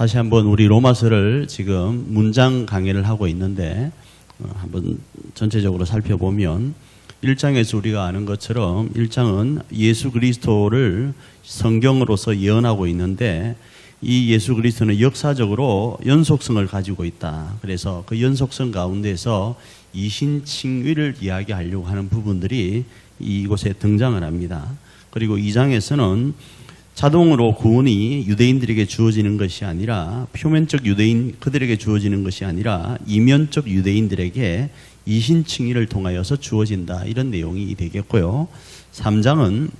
다시 한번 우리 로마서를 지금 문장 강의를 하고 있는데 한번 전체적으로 살펴보면 1장에서 우리가 아는 것처럼 1장은 예수 그리스도를 성경으로서 예언하고 있는데 이 예수 그리스도는 역사적으로 연속성을 가지고 있다. 그래서 그 연속성 가운데서 이신칭의를 이야기하려고 하는 부분들이 이곳에 등장을 합니다. 그리고 2장에서는 자동으로 구원이 유대인들에게 주어지는 것이 아니라 표면적 유대인 그들에게 주어지는 것이 아니라 이면적 유대인들에게 이신칭의를 통하여서 주어진다. 이런 내용이 되겠고요. 3장은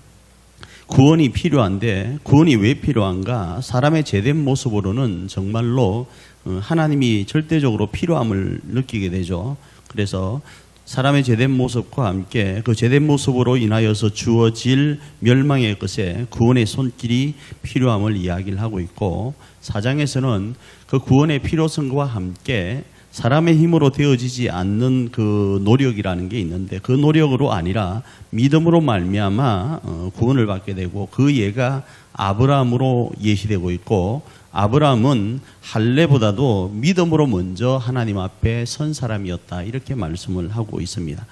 구원이 필요한데 구원이 왜 필요한가? 사람의 제된 모습으로는 정말로 하나님이 절대적으로 필요함을 느끼게 되죠. 그래서 사람의 제된 모습과 함께 그 제된 모습으로 인하여서 주어질 멸망의 것에 구원의 손길이 필요함을 이야기를 하고 있고 4장에서는 그 구원의 필요성과 함께 사람의 힘으로 되어지지 않는 그 노력이라는 게 있는데 그 노력으로 아니라 믿음으로 말미암아 구원을 받게 되고 그 예가 아브라함으로 예시되고 있고 아브라함은 할례보다도 믿음으로 먼저 하나님 앞에 선 사람이었다. 이렇게 말씀을 하고 있습니다.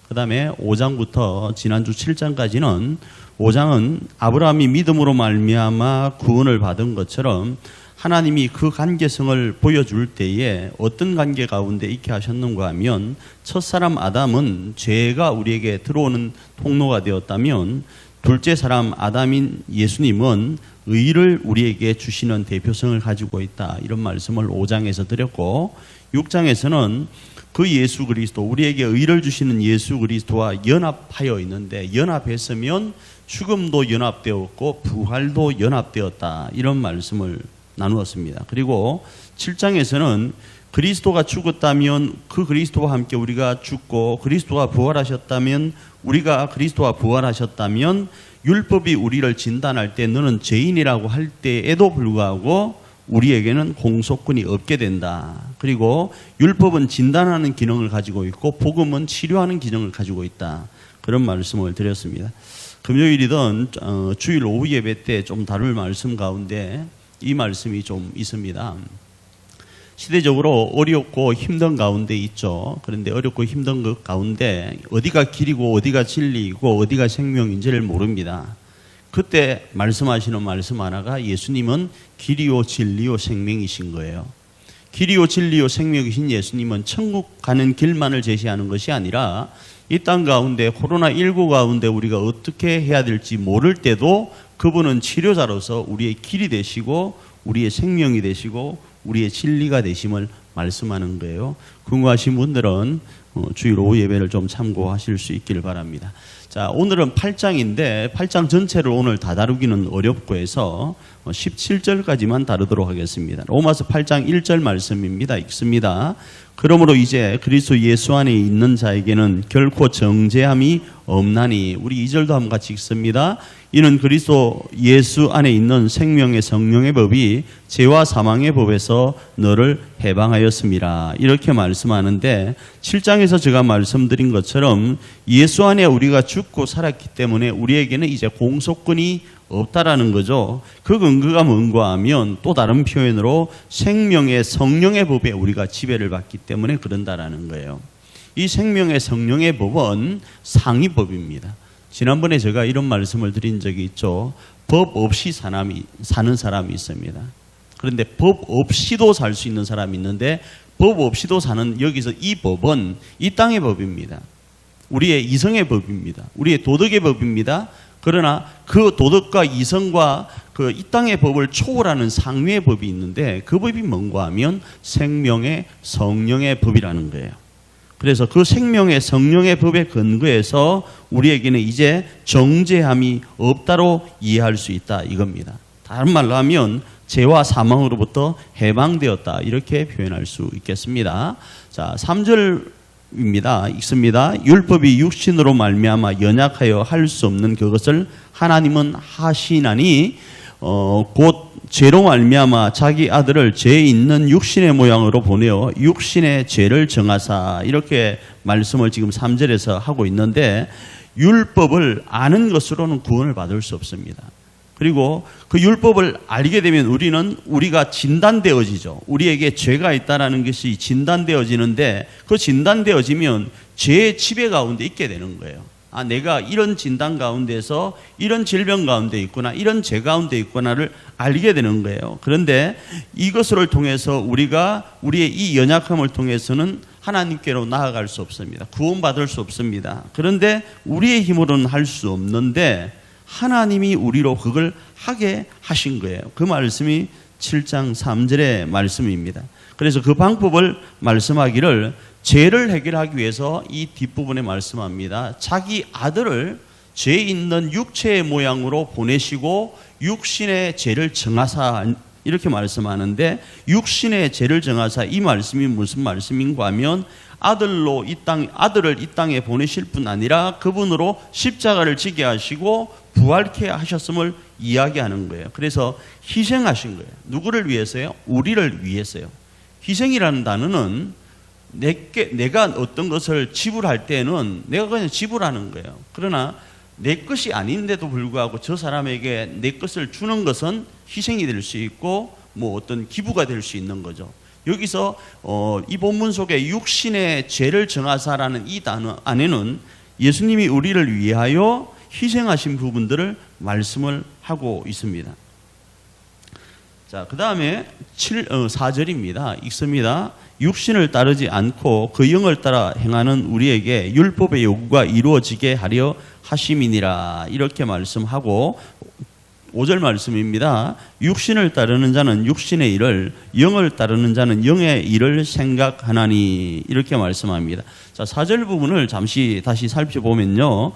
그 다음에 5장부터 지난주 7장까지는 5장은 아브라함이 믿음으로 말미암아 구원을 받은 것처럼 하나님이 그 관계성을 보여줄 때에 어떤 관계 가운데 있게 하셨는가 하면 첫사람 아담은 죄가 우리에게 들어오는 통로가 되었다면 둘째 사람 아담인 예수님은 의를 우리에게 주시는 대표성을 가지고 있다. 이런 말씀을 5장에서 드렸고 6장에서는 그 예수 그리스도 우리에게 의를 주시는 예수 그리스도와 연합하여 있는데 연합했으면 죽음도 연합되었고 부활도 연합되었다. 이런 말씀을 나누었습니다. 그리고 7장에서는 그리스도가 죽었다면 그 그리스도와 함께 우리가 죽고 그리스도가 부활하셨다면 우리가 그리스도와 부활하셨다면 율법이 우리를 진단할 때 너는 죄인이라고 할 때에도 불구하고 우리에게는 공소권이 없게 된다. 그리고 율법은 진단하는 기능을 가지고 있고 복음은 치료하는 기능을 가지고 있다. 그런 말씀을 드렸습니다. 금요일이든 주일 오후 예배 때 좀 다룰 말씀 가운데 이 말씀이 좀 있습니다. 시대적으로 어렵고 힘든 가운데 있죠. 그런데 어렵고 힘든 것 가운데 어디가 길이고 어디가 진리이고 어디가 생명인지를 모릅니다. 그때 말씀하시는 말씀 하나가 예수님은 길이요 진리요 생명이신 거예요. 길이요 진리요 생명이신 예수님은 천국 가는 길만을 제시하는 것이 아니라 이 땅 가운데 코로나19 가운데 우리가 어떻게 해야 될지 모를 때도 그분은 치료자로서 우리의 길이 되시고 우리의 생명이 되시고 우리의 진리가 되심을 말씀하는 거예요. 궁금하신 분들은 주일 오후 예배를 좀 참고하실 수 있기를 바랍니다. 자, 오늘은 8장인데 8장 전체를 오늘 다 다루기는 어렵고 해서 17절까지만 다루도록 하겠습니다. 로마서 8장 1절 말씀입니다. 읽습니다. 그러므로 이제 그리스도 예수 안에 있는 자에게는 결코 정죄함이 없나니 우리 2절도 한번 같이 읽습니다. 이는 그리스도 예수 안에 있는 생명의 성령의 법이 죄와 사망의 법에서 너를 해방하였습니다. 이렇게 말씀하는데 7장에서 제가 말씀드린 것처럼 예수 안에 우리가 죽고 살았기 때문에 우리에게는 이제 공소권이 없다라는 거죠. 그 근거가 뭔가 하면 또 다른 표현으로 생명의 성령의 법에 우리가 지배를 받기 때문에 그런다라는 거예요. 이 생명의 성령의 법은 상위법입니다. 지난번에 제가 이런 말씀을 드린 적이 있죠. 법 없이 사는 사람이 있습니다. 그런데 법 없이도 살 수 있는 사람이 있는데 법 없이도 사는 여기서 이 법은 이 땅의 법입니다. 우리의 이성의 법입니다. 우리의 도덕의 법입니다. 그러나 그 도덕과 이성과 그 이 땅의 법을 초월하는 상위의 법이 있는데 그 법이 뭔가 하면 생명의 성령의 법이라는 거예요. 그래서 그 생명의 성령의 법에 근거해서 우리에게는 이제 정죄함이 없다로 이해할 수 있다 이겁니다. 다른 말로 하면 죄와 사망으로부터 해방되었다 이렇게 표현할 수 있겠습니다. 자, 3절입니다. 읽습니다. 율법이 육신으로 말미암아 연약하여 할 수 없는 그것을 하나님은 하시나니 곧 죄로 말미암아 자기 아들을 죄 있는 육신의 모양으로 보내어 육신의 죄를 정하사 이렇게 말씀을 지금 3절에서 하고 있는데 율법을 아는 것으로는 구원을 받을 수 없습니다. 그리고 그 율법을 알게 되면 우리가 진단되어지죠. 우리에게 죄가 있다라는 것이 진단되어지는데 그 진단되어지면 죄의 지배 가운데 있게 되는 거예요. 아, 내가 이런 진단 가운데서 이런 질병 가운데 있구나, 이런 죄 가운데 있구나를 알게 되는 거예요. 그런데 이것을 통해서 우리의 이 연약함을 통해서는 하나님께로 나아갈 수 없습니다. 구원받을 수 없습니다. 그런데 우리의 힘으로는 할 수 없는데 하나님이 우리로 그걸 하게 하신 거예요. 그 말씀이 7장 3절의 말씀입니다. 그래서 그 방법을 말씀하기를 죄를 해결하기 위해서 이 뒷부분에 말씀합니다. 자기 아들을 죄 있는 육체의 모양으로 보내시고 육신의 죄를 정하사 이렇게 말씀하는데 육신의 죄를 정하사 이 말씀이 무슨 말씀인가 하면 아들을 이 땅에 보내실 뿐 아니라 그분으로 십자가를 지게 하시고 부활케 하셨음을 이야기하는 거예요. 그래서 희생하신 거예요. 누구를 위해서요? 우리를 위해서요. 희생이라는 단어는 내가 어떤 것을 지불할 때는 내가 그냥 지불하는 거예요. 그러나 내 것이 아닌데도 불구하고 저 사람에게 내 것을 주는 것은 희생이 될 수 있고 뭐 어떤 기부가 될 수 있는 거죠. 여기서 이 본문 속에 육신의 죄를 정하사라는 이 단어 안에는 예수님이 우리를 위하여 희생하신 부분들을 말씀을 하고 있습니다. 자, 그 다음에 4절입니다. 읽습니다. 육신을 따르지 않고 그 영을 따라 행하는 우리에게 율법의 요구가 이루어지게 하려 하심이니라. 이렇게 말씀하고 5절 말씀입니다. 육신을 따르는 자는 육신의 일을, 영을 따르는 자는 영의 일을 생각하나니. 이렇게 말씀합니다. 자, 4절 부분을 잠시 다시 살펴보면요.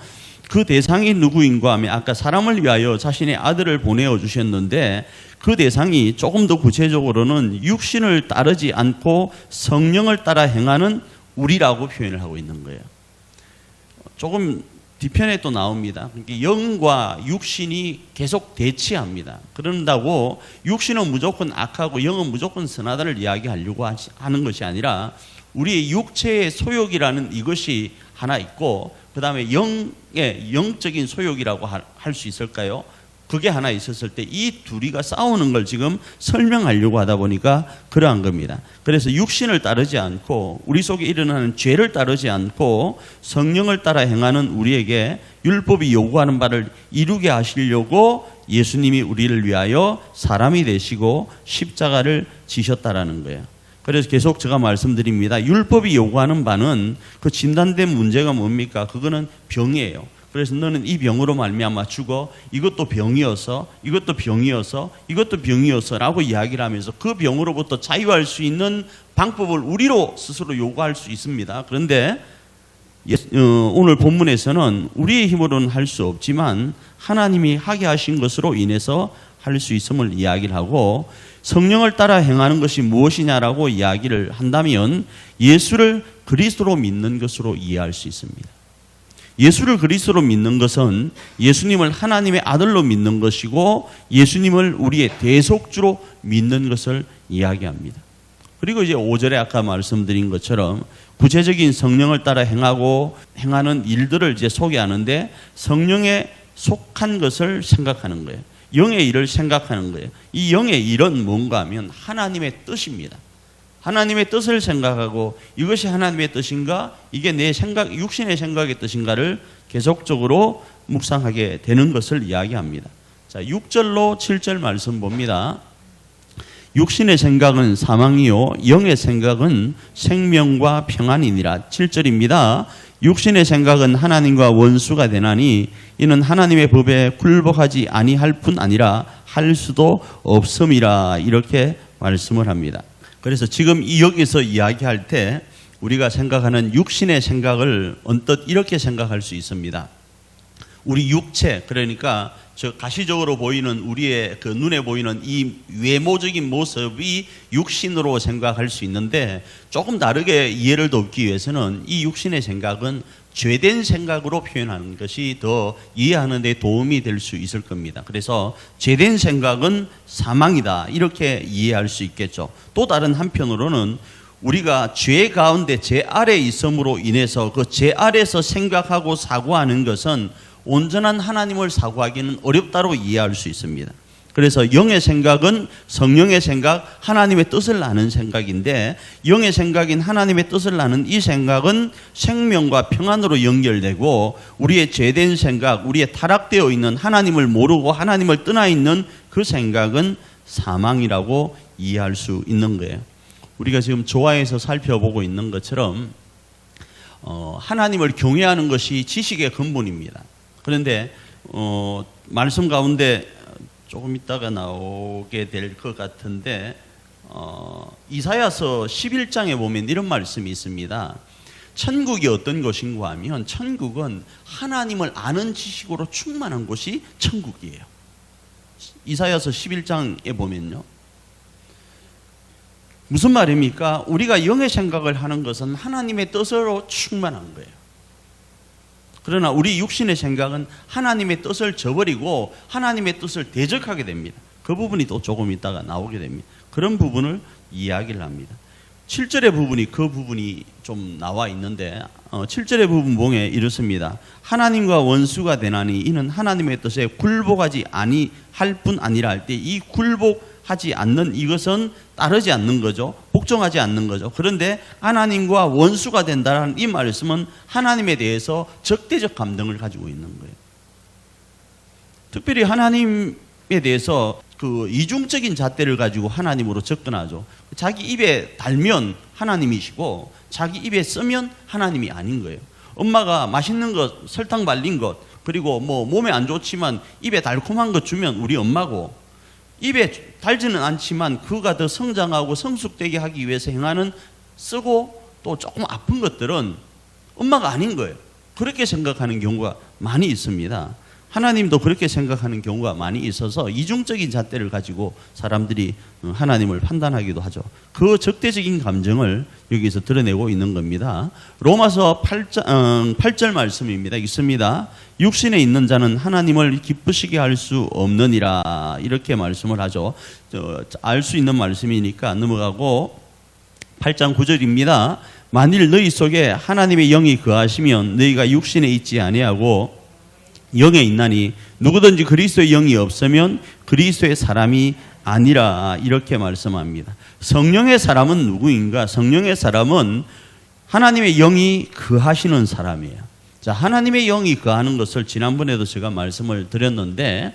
그 대상이 누구인가 하면 아까 사람을 위하여 자신의 아들을 보내어 주셨는데 그 대상이 조금 더 구체적으로는 육신을 따르지 않고 성령을 따라 행하는 우리라고 표현을 하고 있는 거예요. 조금 뒤편에 또 나옵니다. 그러니까 영과 육신이 계속 대치합니다. 그런다고 육신은 무조건 악하고 영은 무조건 선하다를 이야기하려고 하는 것이 아니라 우리의 육체의 소욕이라는 이것이 하나 있고 그 다음에 영적인 소욕이라고 할 수 있을까요? 그게 하나 있었을 때 이 둘이가 싸우는 걸 지금 설명하려고 하다 보니까 그러한 겁니다. 그래서 육신을 따르지 않고 우리 속에 일어나는 죄를 따르지 않고 성령을 따라 행하는 우리에게 율법이 요구하는 바를 이루게 하시려고 예수님이 우리를 위하여 사람이 되시고 십자가를 지셨다라는 거예요. 그래서 계속 제가 말씀드립니다. 율법이 요구하는 바는 그 진단된 문제가 뭡니까? 그거는 병이에요. 그래서 너는 이 병으로 말미암아 죽어. 이것도 병이어서 이것도 병이어서 이것도 병이어서라고 이야기를 하면서 그 병으로부터 자유할 수 있는 방법을 우리로 스스로 요구할 수 있습니다. 그런데 오늘 본문에서는 우리의 힘으로는 할 수 없지만 하나님이 하게 하신 것으로 인해서 할 수 있음을 이야기를 하고 성령을 따라 행하는 것이 무엇이냐라고 이야기를 한다면 예수를 그리스도로 믿는 것으로 이해할 수 있습니다. 예수를 그리스도로 믿는 것은 예수님을 하나님의 아들로 믿는 것이고 예수님을 우리의 대속주로 믿는 것을 이야기합니다. 그리고 이제 5절에 아까 말씀드린 것처럼 구체적인 성령을 따라 행하는 일들을 이제 소개하는데 성령에 속한 것을 생각하는 거예요. 영의 일을 생각하는 거예요. 이 영의 일은 뭔가 하면 하나님의 뜻입니다. 하나님의 뜻을 생각하고 이것이 하나님의 뜻인가? 이게 내 생각, 육신의 생각의 뜻인가를 계속적으로 묵상하게 되는 것을 이야기합니다. 자, 6절로 7절 말씀 봅니다. 육신의 생각은 사망이요 영의 생각은 생명과 평안이니라. 7절입니다. 육신의 생각은 하나님과 원수가 되나니 이는 하나님의 법에 굴복하지 아니할 뿐 아니라 할 수도 없음이라. 이렇게 말씀을 합니다. 그래서 지금 여기서 이야기할 때 우리가 생각하는 육신의 생각을 언뜻 이렇게 생각할 수 있습니다. 우리 육체, 그러니까 저 가시적으로 보이는 우리의 그 눈에 보이는 이 외모적인 모습이 육신으로 생각할 수 있는데 조금 다르게 이해를 돕기 위해서는 이 육신의 생각은 죄된 생각으로 표현하는 것이 더 이해하는 데 도움이 될 수 있을 겁니다. 그래서 죄된 생각은 사망이다 이렇게 이해할 수 있겠죠. 또 다른 한편으로는 우리가 죄 가운데 죄 아래 있음으로 인해서 그 죄 아래서 생각하고 사고하는 것은 온전한 하나님을 사고하기는 어렵다로 이해할 수 있습니다. 그래서 영의 생각은 성령의 생각, 하나님의 뜻을 아는 생각인데, 영의 생각인 하나님의 뜻을 아는 이 생각은 생명과 평안으로 연결되고, 우리의 죄된 생각, 우리의 타락되어 있는 하나님을 모르고 하나님을 떠나 있는 그 생각은 사망이라고 이해할 수 있는 거예요. 우리가 지금 조화에서 살펴보고 있는 것처럼 하나님을 경외하는 것이 지식의 근본입니다. 그런데 말씀 가운데 조금 있다가 나오게 될 것 같은데, 이사야서 11장에 보면 이런 말씀이 있습니다. 천국이 어떤 것인가 하면, 천국은 하나님을 아는 지식으로 충만한 곳이 천국이에요. 이사야서 11장에 보면요, 무슨 말입니까? 우리가 영의 생각을 하는 것은 하나님의 뜻으로 충만한 거예요. 그러나 우리 육신의 생각은 하나님의 뜻을 저버리고 하나님의 뜻을 대적하게 됩니다. 그 부분이 또 조금 있다가 나오게 됩니다. 그런 부분을 이야기를 합니다. 7절의 부분이 그 부분이 좀 나와 있는데, 7절의 부분 보면 이렇습니다. 하나님과 원수가 되나니 이는 하나님의 뜻에 굴복하지 아니할 뿐 아니라 할 때, 이 굴복하지 않는 이것은 따르지 않는 거죠. 복종하지 않는 거죠. 그런데 하나님과 원수가 된다는 이 말씀은 하나님에 대해서 적대적 감정을 가지고 있는 거예요. 특별히 하나님에 대해서 그 이중적인 잣대를 가지고 하나님으로 접근하죠. 자기 입에 달면 하나님이시고 자기 입에 쓰면 하나님이 아닌 거예요. 엄마가 맛있는 것, 설탕 발린 것, 그리고 뭐 몸에 안 좋지만 입에 달콤한 것 주면 우리 엄마고, 입에 달지는 않지만 그가 더 성장하고 성숙되게 하기 위해서 행하는 쓰고 또 조금 아픈 것들은 엄마가 아닌 거예요. 그렇게 생각하는 경우가 많이 있습니다. 하나님도 그렇게 생각하는 경우가 많이 있어서 이중적인 잣대를 가지고 사람들이 하나님을 판단하기도 하죠. 그 적대적인 감정을 여기서 드러내고 있는 겁니다. 로마서 8절 말씀입니다. 있습니다. 육신에 있는 자는 하나님을 기쁘시게 할 수 없느니라, 이렇게 말씀을 하죠. 알 수 있는 말씀이니까 넘어가고 8장 9절입니다. 만일 너희 속에 하나님의 영이 거하시면 너희가 육신에 있지 아니하고 영에 있나니 누구든지 그리스도의 영이 없으면 그리스도의 사람이 아니라, 이렇게 말씀합니다. 성령의 사람은 누구인가? 성령의 사람은 하나님의 영이 거하시는 사람이에요. 자, 하나님의 영이 거하는 것을 지난번에도 제가 말씀을 드렸는데,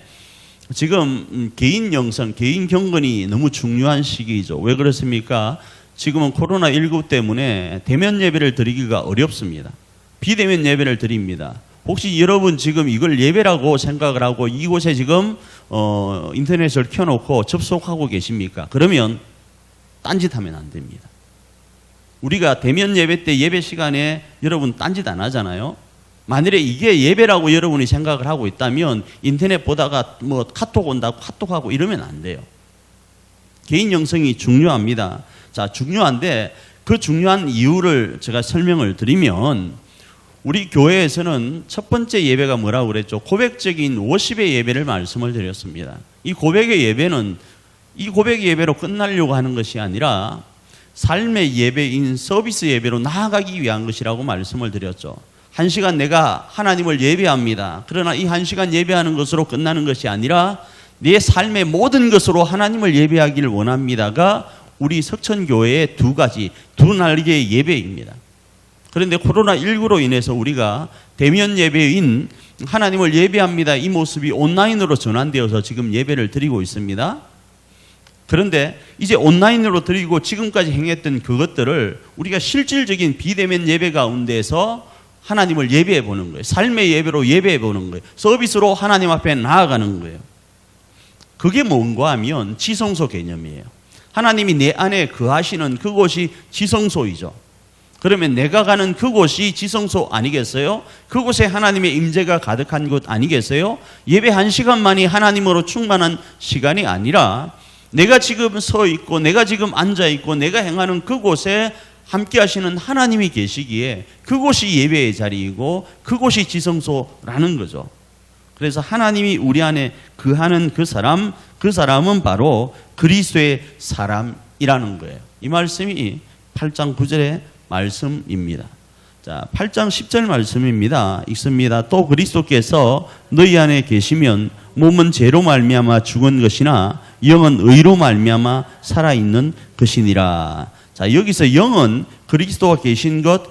지금 개인 영성, 개인 경건이 너무 중요한 시기이죠. 왜 그렇습니까? 지금은 코로나19 때문에 대면 예배를 드리기가 어렵습니다. 비대면 예배를 드립니다. 혹시 여러분 지금 이걸 예배라고 생각을 하고 이곳에 지금 인터넷을 켜놓고 접속하고 계십니까? 그러면 딴짓하면 안 됩니다. 우리가 대면 예배 때 예배 시간에 여러분 딴짓 안 하잖아요. 만일에 이게 예배라고 여러분이 생각을 하고 있다면 인터넷 보다가 뭐 카톡 온다고 카톡하고 이러면 안 돼요. 개인 영성이 중요합니다. 자, 중요한데 그 중요한 이유를 제가 설명을 드리면, 우리 교회에서는 첫 번째 예배가 뭐라고 그랬죠? 고백적인 워십의 예배를 말씀을 드렸습니다. 이 고백의 예배는 이 고백 예배로 끝나려고 하는 것이 아니라 삶의 예배인 서비스 예배로 나아가기 위한 것이라고 말씀을 드렸죠. 1시간 내가 하나님을 예배합니다. 그러나 이 1시간 예배하는 것으로 끝나는 것이 아니라 내 삶의 모든 것으로 하나님을 예배하기를 원합니다가 우리 석천교회의 두 날개의 예배입니다. 그런데 코로나19로 인해서 우리가 대면 예배인 하나님을 예배합니다, 이 모습이 온라인으로 전환되어서 지금 예배를 드리고 있습니다. 그런데 이제 온라인으로 드리고 지금까지 행했던 그것들을 우리가 실질적인 비대면 예배 가운데서 하나님을 예배해 보는 거예요. 삶의 예배로 예배해 보는 거예요. 서비스로 하나님 앞에 나아가는 거예요. 그게 뭔가 하면 지성소 개념이에요. 하나님이 내 안에 거하시는 그곳이 지성소이죠. 그러면 내가 가는 그곳이 지성소 아니겠어요? 그곳에 하나님의 임재가 가득한 곳 아니겠어요? 예배 1시간만이 하나님으로 충만한 시간이 아니라 내가 지금 서 있고 내가 지금 앉아 있고 내가 행하는 그곳에 함께 하시는 하나님이 계시기에 그곳이 예배의 자리이고 그곳이 지성소라는 거죠. 그래서 하나님이 우리 안에 거하는 그 사람은 바로 그리스도의 사람이라는 거예요. 이 말씀이 8장 9절의 말씀입니다. 자, 8장 10절 말씀입니다. 읽습니다. 또 그리스도께서 너희 안에 계시면 몸은 죄로 말미암아 죽은 것이나 영은 의로 말미암아 살아있는 것이니라. 자, 여기서 영은 그리스도가 계신 것,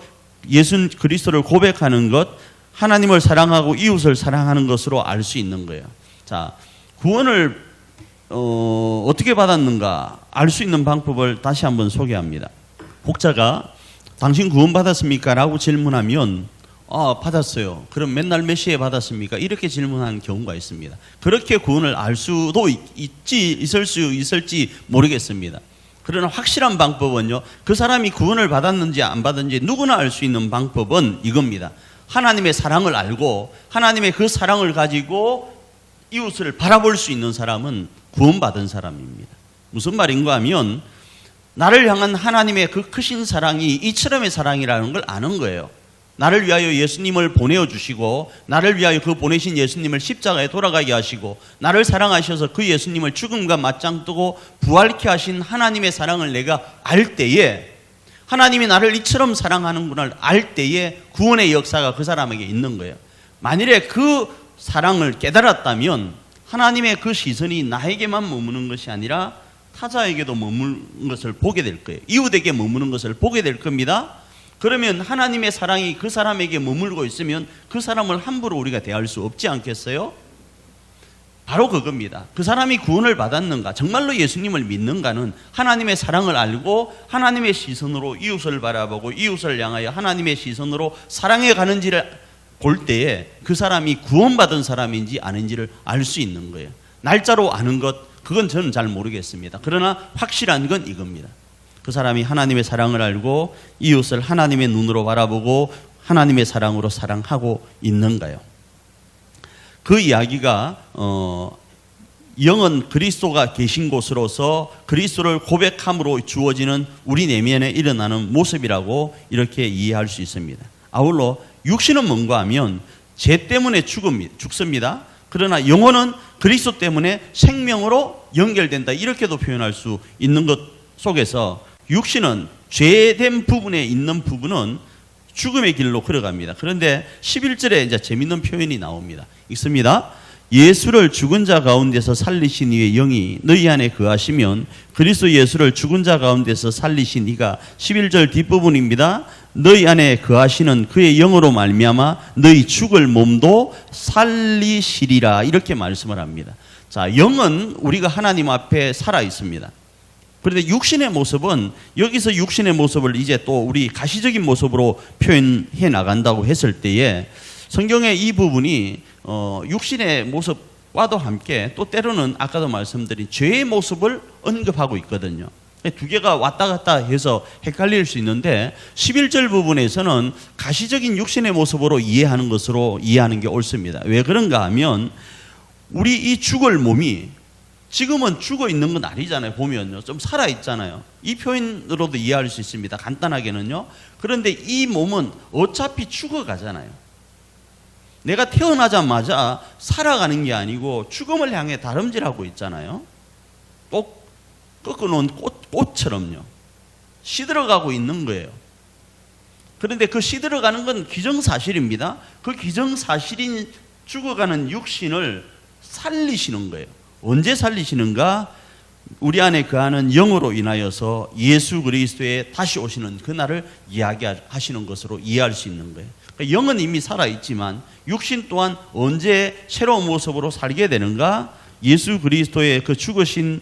예수 그리스도를 고백하는 것, 하나님을 사랑하고 이웃을 사랑하는 것으로 알 수 있는 거예요. 자, 구원을 어떻게 받았는가 알 수 있는 방법을 다시 한번 소개합니다. 목자가 당신 구원받았습니까? 라고 질문하면 받았어요. 그럼 맨날 몇 시에 받았습니까? 이렇게 질문하는 경우가 있습니다. 그렇게 구원을 알 수도 있을지 모르겠습니다. 그러나 확실한 방법은요, 그 사람이 구원을 받았는지 안 받았는지 누구나 알 수 있는 방법은 이겁니다. 하나님의 사랑을 알고 하나님의 그 사랑을 가지고 이웃을 바라볼 수 있는 사람은 구원받은 사람입니다. 무슨 말인가 하면 나를 향한 하나님의 그 크신 사랑이 이처럼의 사랑이라는 걸 아는 거예요. 나를 위하여 예수님을 보내주시고 나를 위하여 그 보내신 예수님을 십자가에 돌아가게 하시고 나를 사랑하셔서 그 예수님을 죽음과 맞짱 뜨고 부활케 하신 하나님의 사랑을 내가 알 때에, 하나님이 나를 이처럼 사랑하는구나 알 때에 구원의 역사가 그 사람에게 있는 거예요. 만일에 그 사랑을 깨달았다면 하나님의 그 시선이 나에게만 머무는 것이 아니라 타자에게도 머무는 것을 보게 될 거예요. 이웃에게 머무는 것을 보게 될 겁니다. 그러면 하나님의 사랑이 그 사람에게 머물고 있으면 그 사람을 함부로 우리가 대할 수 없지 않겠어요? 바로 그겁니다. 그 사람이 구원을 받았는가, 정말로 예수님을 믿는가는 하나님의 사랑을 알고 하나님의 시선으로 이웃을 바라보고 이웃을 향하여 하나님의 시선으로 사랑해 가는지를 볼 때에 그 사람이 구원받은 사람인지 아닌지를 알 수 있는 거예요. 날짜로 아는 것, 그건 저는 잘 모르겠습니다. 그러나 확실한 건 이겁니다. 그 사람이 하나님의 사랑을 알고 이웃을 하나님의 눈으로 바라보고 하나님의 사랑으로 사랑하고 있는가요? 그 이야기가 영은 그리스도가 계신 곳으로서 그리스도를 고백함으로 주어지는 우리 내면에 일어나는 모습이라고 이렇게 이해할 수 있습니다. 아울러 육신은 뭔가 하면 죄 때문에 죽습니다. 그러나 영혼은 그리스도 때문에 생명으로 연결된다, 이렇게도 표현할 수 있는 것 속에서 육신은 죄된 부분에 있는 부분은 죽음의 길로 걸어갑니다. 그런데 11절에 이제 재밌는 표현이 나옵니다. 읽습니다. 예수를 죽은 자 가운데서 살리신 이의 영이 너희 안에 거하시면 그리스도 예수를 죽은 자 가운데서 살리신 이가 11절 뒷부분입니다. 너희 안에 거하시는 그의 영으로 말미암아 너희 죽을 몸도 살리시리라, 이렇게 말씀을 합니다. 자, 영은 우리가 하나님 앞에 살아 있습니다. 그런데 육신의 모습은, 여기서 육신의 모습을 이제 또 우리 가시적인 모습으로 표현해 나간다고 했을 때에 성경의 이 부분이 육신의 모습과도 함께 또 때로는 아까도 말씀드린 죄의 모습을 언급하고 있거든요. 두 개가 왔다 갔다 해서 헷갈릴 수 있는데 11절 부분에서는 가시적인 육신의 모습으로 이해하는 것으로 이해하는 게 옳습니다. 왜 그런가 하면 우리 이 죽을 몸이 지금은 죽어 있는 건 아니잖아요. 보면요, 좀 살아 있잖아요. 이 표현으로도 이해할 수 있습니다. 간단하게는요. 그런데 이 몸은 어차피 죽어가잖아요. 내가 태어나자마자 살아가는 게 아니고 죽음을 향해 다름질하고 있잖아요. 또 꺾어놓은 꽃처럼요. 시들어가고 있는 거예요. 그런데 그 시들어가는 건 기정사실입니다. 그 기정사실인 죽어가는 육신을 살리시는 거예요. 언제 살리시는가? 우리 안에 거하는 영으로 인하여서 예수 그리스도의 다시 오시는 그날을 이야기하시는 것으로 이해할 수 있는 거예요. 그러니까 영은 이미 살아있지만 육신 또한 언제 새로운 모습으로 살게 되는가? 예수 그리스도의 그 죽으신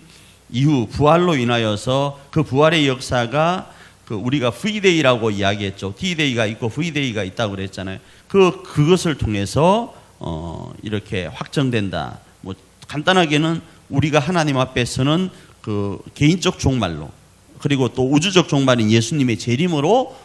이후 부활로 인하여서 그 부활의 역사가 우리가 V-Day라고 이야기했죠. D-Day가 있고 V-Day가 있다고 그랬잖아요. 그것을 통해서 이렇게 확정된다. 뭐 간단하게는 우리가 하나님 앞에서는 그 개인적 종말로, 그리고 또 우주적 종말인 예수님의 재림으로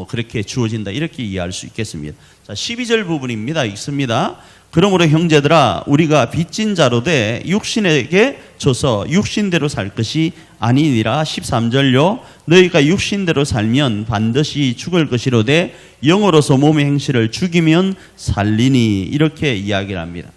그렇게 주어진다, 이렇게 이해할 수 있겠습니다. 자, 12절 부분입니다. 읽습니다. 그러므로 형제들아, 우리가 빚진 자로 돼 육신에게 져서 육신대로 살 것이 아니니라. 13절요. 너희가 육신대로 살면 반드시 죽을 것이로되 영으로서 몸의 행실을 죽이면 살리니, 이렇게 이야기를 합니다.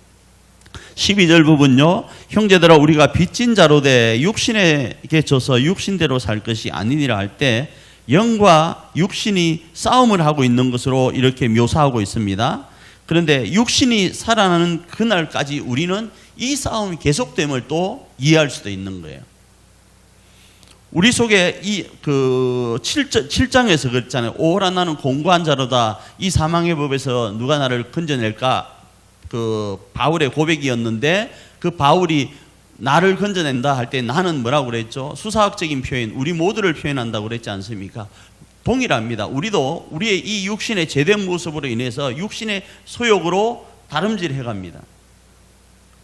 12절 부분요. 형제들아, 우리가 빚진 자로 돼 육신에게 져서 육신대로 살 것이 아니니라 할 때 영과 육신이 싸움을 하고 있는 것으로 이렇게 묘사하고 있습니다. 그런데 육신이 살아나는 그날까지 우리는 이 싸움이 계속됨을 또 이해할 수도 있는 거예요. 우리 속에 그 7장에서 그랬잖아요. 오호라 나는 공고한 자로다. 이 사망의 법에서 누가 나를 건져낼까? 그 바울의 고백이었는데, 그 바울이 나를 건져낸다 할 때 나는 뭐라고 그랬죠? 수사학적인 표현, 우리 모두를 표현한다고 그랬지 않습니까? 동일합니다. 우리도 우리의 이 육신의 제된 모습으로 인해서 육신의 소욕으로 다름질해 갑니다.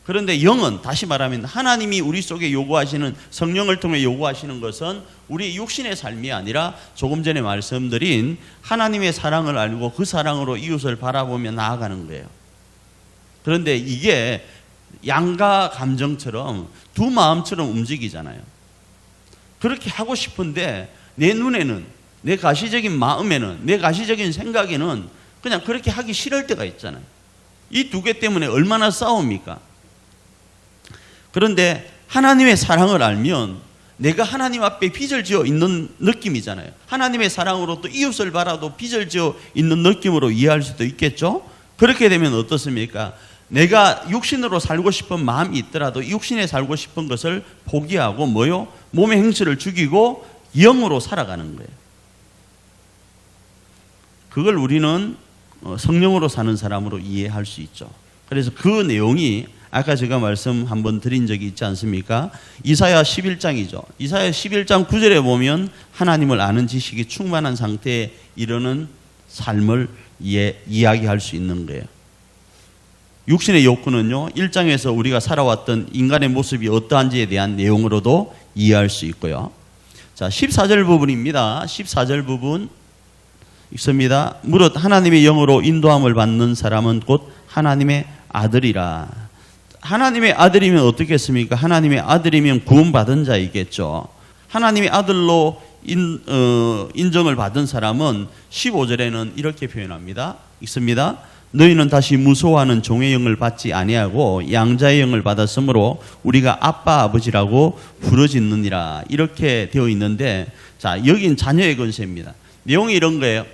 그런데 영은, 다시 말하면 하나님이 우리 속에 요구하시는, 성령을 통해 요구하시는 것은 우리 육신의 삶이 아니라 조금 전에 말씀드린 하나님의 사랑을 알고 그 사랑으로 이웃을 바라보며 나아가는 거예요. 그런데 이게 양가 감정처럼 두 마음처럼 움직이잖아요. 그렇게 하고 싶은데 내 눈에는, 내 가시적인 마음에는, 내 가시적인 생각에는 그냥 그렇게 하기 싫을 때가 있잖아요. 이 두 개 때문에 얼마나 싸웁니까? 그런데 하나님의 사랑을 알면 내가 하나님 앞에 빚을 지어 있는 느낌이잖아요. 하나님의 사랑으로 또 이웃을 바라도 빚을 지어 있는 느낌으로 이해할 수도 있겠죠? 그렇게 되면 어떻습니까? 내가 육신으로 살고 싶은 마음이 있더라도 육신에 살고 싶은 것을 포기하고 뭐요? 몸의 행실을 죽이고 영으로 살아가는 거예요. 그걸 우리는 성령으로 사는 사람으로 이해할 수 있죠. 그래서 그 내용이 아까 제가 말씀 한번 드린 적이 있지 않습니까? 이사야 11장이죠. 이사야 11장 9절에 보면 하나님을 아는 지식이 충만한 상태에 이르는 삶을 이야기할 수 있는 거예요. 육신의 욕구는요, 1장에서 우리가 살아왔던 인간의 모습이 어떠한지에 대한 내용으로도 이해할 수 있고요. 자, 14절 부분입니다. 14절 부분 읽습니다. 무릇 하나님의 영으로 인도함을 받는 사람은 곧 하나님의 아들이라. 하나님의 아들이면 어떻겠습니까? 하나님의 아들이면 구원받은 자이겠죠. 하나님의 아들로 인정을 받은 사람은 15절에는 이렇게 표현합니다. 읽습니다. 너희는 다시 무소하는 종의 영을 받지 아니하고 양자의 영을 받았으므로 우리가 아빠 아버지라고 부르짖느니라. 이렇게 되어 있는데, 자, 여긴 자녀의 권세입니다. 내용이 이런 거예요.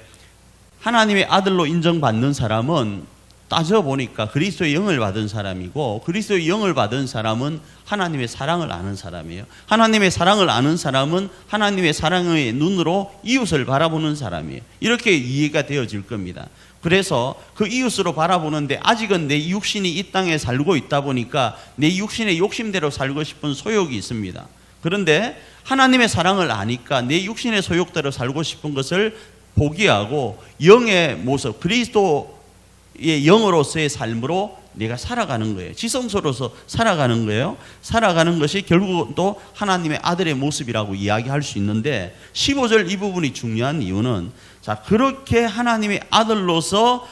하나님의 아들로 인정받는 사람은 따져보니까 그리스도의 영을 받은 사람이고, 그리스도의 영을 받은 사람은 하나님의 사랑을 아는 사람이에요. 하나님의 사랑을 아는 사람은 하나님의 사랑의 눈으로 이웃을 바라보는 사람이에요. 이렇게 이해가 되어질 겁니다. 그래서 그 이웃으로 바라보는데 아직은 내 육신이 이 땅에 살고 있다 보니까 내 육신의 욕심대로 살고 싶은 소욕이 있습니다. 그런데 하나님의 사랑을 아니까 내 육신의 소욕대로 살고 싶은 것을 포기하고 영의 모습, 그리스도의 영으로서의 삶으로 내가 살아가는 거예요. 지성소로서 살아가는 거예요. 살아가는 것이 결국은 또 하나님의 아들의 모습이라고 이야기할 수 있는데, 15절 이 부분이 중요한 이유는, 자, 그렇게 하나님의 아들로서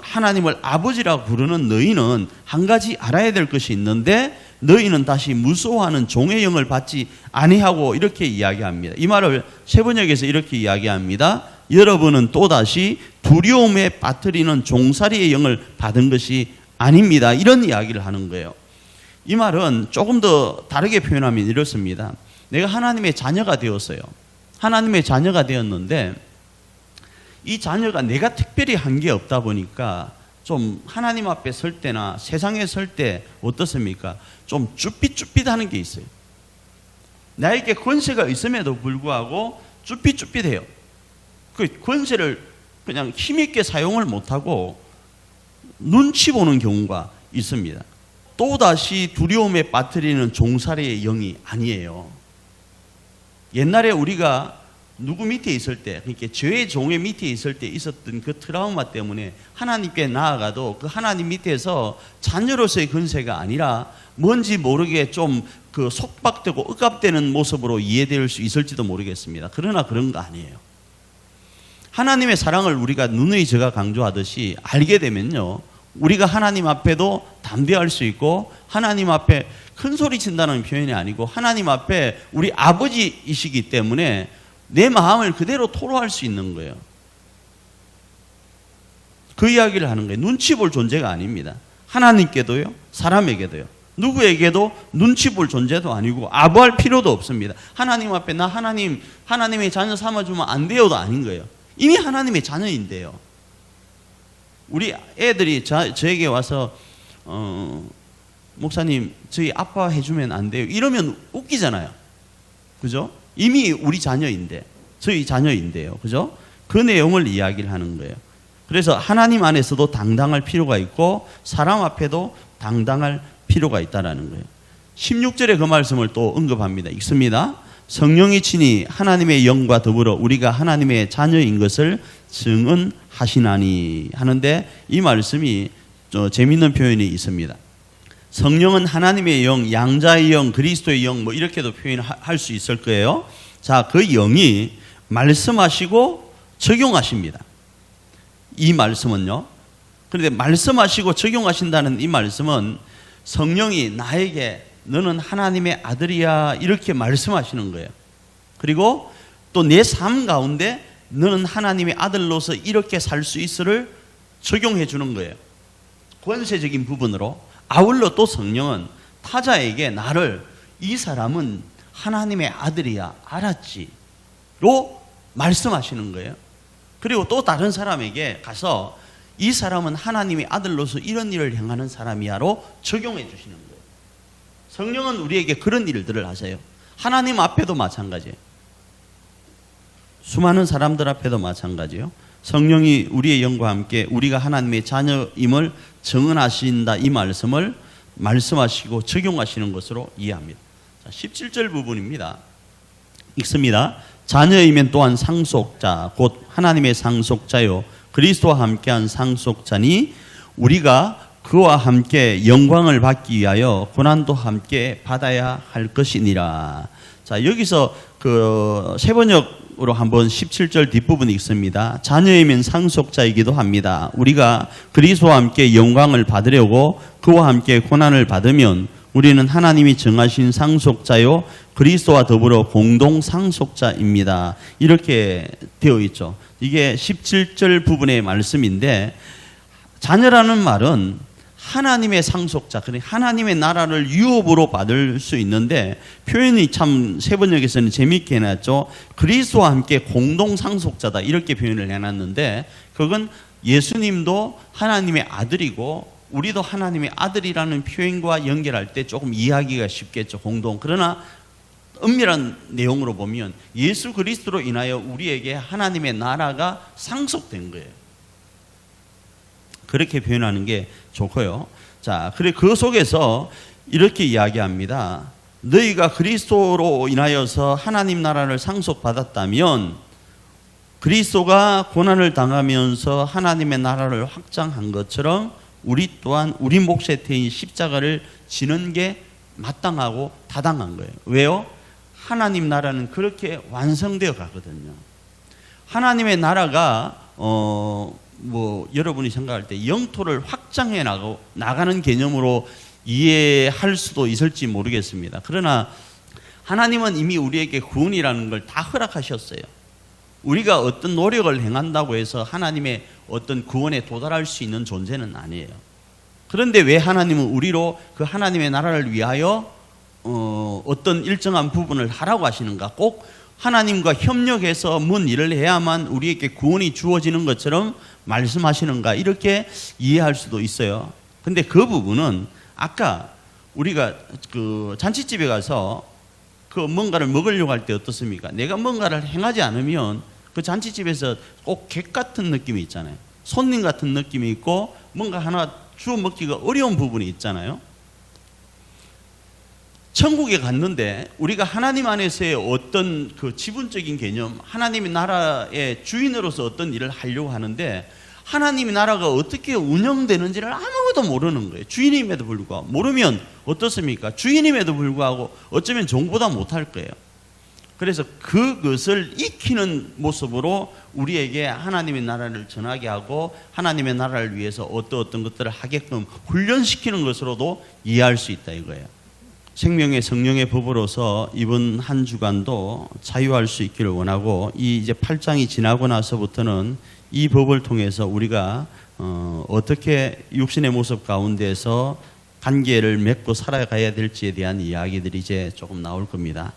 하나님을 아버지라고 부르는 너희는 한 가지 알아야 될 것이 있는데, 너희는 다시 무소하는 종의 영을 받지 아니하고, 이렇게 이야기합니다. 이 말을 세번역에서 이렇게 이야기합니다. 여러분은 또다시 두려움에 빠뜨리는 종살이의 영을 받은 것이 아닙니다. 이런 이야기를 하는 거예요. 이 말은 조금 더 다르게 표현하면 이렇습니다. 내가 하나님의 자녀가 되었어요. 하나님의 자녀가 되었는데 이 자녀가 내가 특별히 한 게 없다 보니까 좀 하나님 앞에 설 때나 세상에 설 때 어떻습니까? 좀 쭈삣쭈삣하는 게 있어요. 나에게 권세가 있음에도 불구하고 쭈삣쭈삣해요. 그 권세를 그냥 힘있게 사용을 못하고 눈치 보는 경우가 있습니다. 또다시 두려움에 빠뜨리는 종살이의 영이 아니에요. 옛날에 우리가 누구 밑에 있을 때, 그러니까 죄의 종의 밑에 있을 때 있었던 그 트라우마 때문에 하나님께 나아가도 그 하나님 밑에서 자녀로서의 권세가 아니라 뭔지 모르게 좀 그 속박되고 억압되는 모습으로 이해될 수 있을지도 모르겠습니다. 그러나 그런 거 아니에요. 하나님의 사랑을 우리가 누누이 제가 강조하듯이 알게 되면요, 우리가 하나님 앞에도 담대할 수 있고, 하나님 앞에 큰 소리 친다는 표현이 아니고 하나님 앞에 우리 아버지이시기 때문에 내 마음을 그대로 토로할 수 있는 거예요. 그 이야기를 하는 거예요. 눈치 볼 존재가 아닙니다. 하나님께도요, 사람에게도요. 누구에게도 눈치 볼 존재도 아니고 아부할 필요도 없습니다. 하나님 앞에 나 하나님의 자녀 삼아주면 안 돼요도 아닌 거예요. 이미 하나님의 자녀인데요. 우리 애들이 저에게 와서 목사님 저희 아빠 해주면 안 돼요 이러면 웃기잖아요. 그죠? 이미 우리 자녀인데 저희 자녀인데요. 그죠? 그 내용을 이야기를 하는 거예요. 그래서 하나님 안에서도 당당할 필요가 있고 사람 앞에도 당당할 필요가 있다라는 거예요. 16절에 그 말씀을 또 언급합니다. 읽습니다. 성령이 친히 하나님의 영과 더불어 우리가 하나님의 자녀인 것을 증언하시나니 하는데 이 말씀이 재미있는 표현이 있습니다. 성령은 하나님의 영, 양자의 영, 그리스도의 영 뭐 이렇게도 표현할 수 있을 거예요. 자, 그 영이 말씀하시고 적용하십니다. 이 말씀은요. 그런데 말씀하시고 적용하신다는 이 말씀은 성령이 나에게 너는 하나님의 아들이야 이렇게 말씀하시는 거예요. 그리고 또 내 삶 가운데 너는 하나님의 아들로서 이렇게 살 수 있으를 적용해 주는 거예요. 권세적인 부분으로. 아울러 또 성령은 타자에게 나를 이 사람은 하나님의 아들이야 알았지로 말씀하시는 거예요. 그리고 또 다른 사람에게 가서 이 사람은 하나님의 아들로서 이런 일을 행하는 사람이야로 적용해 주시는 거예요. 성령은 우리에게 그런 일들을 하세요. 하나님 앞에도 마찬가지예요. 수많은 사람들 앞에도 마찬가지예요. 성령이 우리의 영과 함께 우리가 하나님의 자녀임을 증언하신다 이 말씀을 말씀하시고 적용하시는 것으로 이해합니다. 자, 17절 부분입니다. 읽습니다. 자녀이면 또한 상속자 곧 하나님의 상속자요 그리스도와 함께한 상속자니 우리가 그와 함께 영광을 받기 위하여 고난도 함께 받아야 할 것이니라. 자, 여기서 그 세번역으로 한번 17절 뒷부분이 있습니다. 자녀이면 상속자이기도 합니다. 우리가 그리스도와 함께 영광을 받으려고 그와 함께 고난을 받으면 우리는 하나님이 정하신 상속자요 그리스도와 더불어 공동 상속자입니다. 이렇게 되어 있죠. 이게 17절 부분의 말씀인데 자녀라는 말은 하나님의 상속자, 그러니까 하나님의 나라를 유업으로 받을 수 있는데 표현이 참 세번역에서는 재미있게 해놨죠. 그리스도와 함께 공동 상속자다 이렇게 표현을 해놨는데 그건 예수님도 하나님의 아들이고 우리도 하나님의 아들이라는 표현과 연결할 때 조금 이해하기가 쉽겠죠. 공동. 그러나 엄밀한 내용으로 보면 예수 그리스도로 인하여 우리에게 하나님의 나라가 상속된 거예요. 그렇게 표현하는 게 좋고요. 자, 그래 그 속에서 이렇게 이야기합니다. 너희가 그리스도로 인하여서 하나님 나라를 상속받았다면 그리스도가 고난을 당하면서 하나님의 나라를 확장한 것처럼 우리 또한 우리 몫의 태인 십자가를 지는 게 마땅하고 타당한 거예요. 왜요? 하나님 나라는 그렇게 완성되어 가거든요. 하나님의 나라가 여러분이 생각할 때 영토를 확장해 나가는 개념으로 이해할 수도 있을지 모르겠습니다. 그러나 하나님은 이미 우리에게 구원이라는 걸 다 허락하셨어요. 우리가 어떤 노력을 행한다고 해서 하나님의 어떤 구원에 도달할 수 있는 존재는 아니에요. 그런데 왜 하나님은 우리로 그 하나님의 나라를 위하여 어떤 일정한 부분을 하라고 하시는가? 꼭 하나님과 협력해서 뭔 일을 해야만 우리에게 구원이 주어지는 것처럼 말씀하시는가? 이렇게 이해할 수도 있어요. 근데 그 부분은 아까 우리가 그 잔치집에 가서 그 뭔가를 먹으려고 할 때 어떻습니까? 내가 뭔가를 행하지 않으면 그 잔치집에서 꼭 객 같은 느낌이 있잖아요. 손님 같은 느낌이 있고 뭔가 하나 주워 먹기가 어려운 부분이 있잖아요. 천국에 갔는데 우리가 하나님 안에서의 어떤 그 지분적인 개념, 하나님의 나라의 주인으로서 어떤 일을 하려고 하는데 하나님의 나라가 어떻게 운영되는지를 아무것도 모르는 거예요. 주인임에도 불구하고. 모르면 어떻습니까? 주인임에도 불구하고 어쩌면 종보다 못할 거예요. 그래서 그것을 익히는 모습으로 우리에게 하나님의 나라를 전하게 하고 하나님의 나라를 위해서 어떤 것들을 하게끔 훈련시키는 것으로도 이해할 수 있다 이거예요. 생명의 성령의 법으로서 이번 한 주간도 자유할 수 있기를 원하고 이 이제 8장이 지나고 나서부터는 이 법을 통해서 우리가 어떻게 육신의 모습 가운데서 관계를 맺고 살아가야 될지에 대한 이야기들이 이제 조금 나올 겁니다.